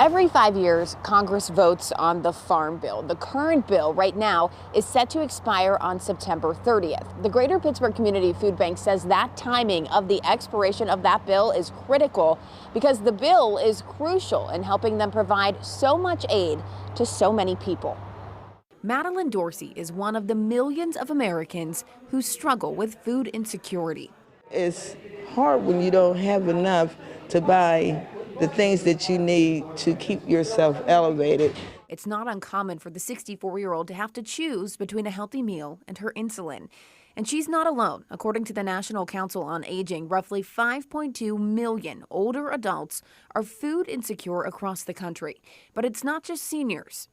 Every 5 years, Congress votes on the Farm Bill. The current bill right now is set to expire on September 30th. The Greater Pittsburgh Community Food Bank says that timing of the expiration of that bill is critical because the bill is crucial in helping them provide so much aid to so many people. Madeline Dorsey is one of the millions of Americans who struggle with food insecurity. It's hard when you don't have enough to buy the things that you need to keep yourself elevated. It's not uncommon for the 64-year-old to have to choose between a healthy meal and her insulin. And she's not alone. According to the National Council on Aging, roughly 5.2 million older adults are food insecure across the country. But it's not just seniors.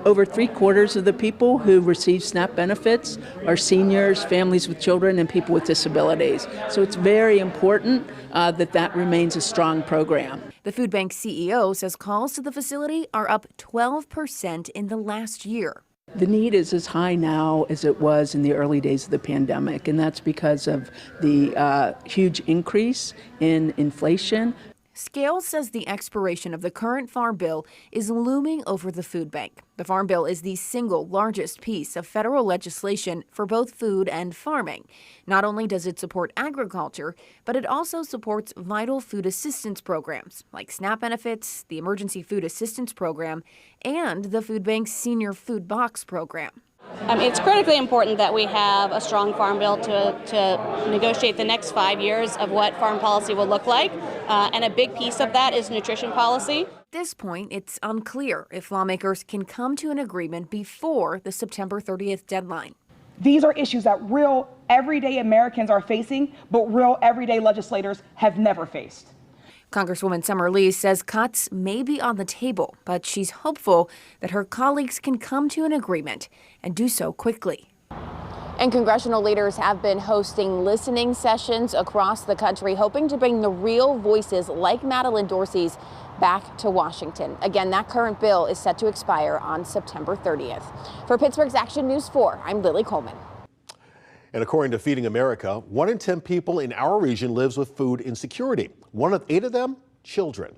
Over 3/4 of the people who receive SNAP benefits are seniors, families with children, and people with disabilities. So it's very important that remains a strong program. The food bank CEO says calls to the facility are up 12% in the last year. The need is as high now as it was in the early days of the pandemic, and that's because of the huge increase in inflation. Scales says the expiration of the current Farm Bill is looming over the food bank. The Farm Bill is the single largest piece of federal legislation for both food and farming. Not only does it support agriculture, but it also supports vital food assistance programs like SNAP benefits, the Emergency Food Assistance Program, and the food bank's Senior Food Box program. It's critically important that we have a strong farm bill to negotiate the next 5 years of what farm policy will look like, and a big piece of that is nutrition policy. At this point, it's unclear if lawmakers can come to an agreement before the September 30th deadline. These are issues that real everyday Americans are facing, but real everyday legislators have never faced. Congresswoman Summer Lee says cuts may be on the table, but she's hopeful that her colleagues can come to an agreement and do so quickly. And congressional leaders have been hosting listening sessions across the country, hoping to bring the real voices like Madeline Dorsey's back to Washington. Again, that current bill is set to expire on September 30th. For Pittsburgh's Action News 4, I'm Lily Coleman. And according to Feeding America, 1 in 10 people in our region lives with food insecurity. 1 of 8 of them, children.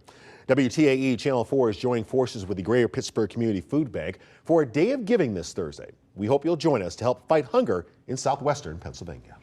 WTAE Channel 4 is joining forces with the Greater Pittsburgh Community Food Bank for a day of giving this Thursday. We hope you'll join us to help fight hunger in southwestern Pennsylvania.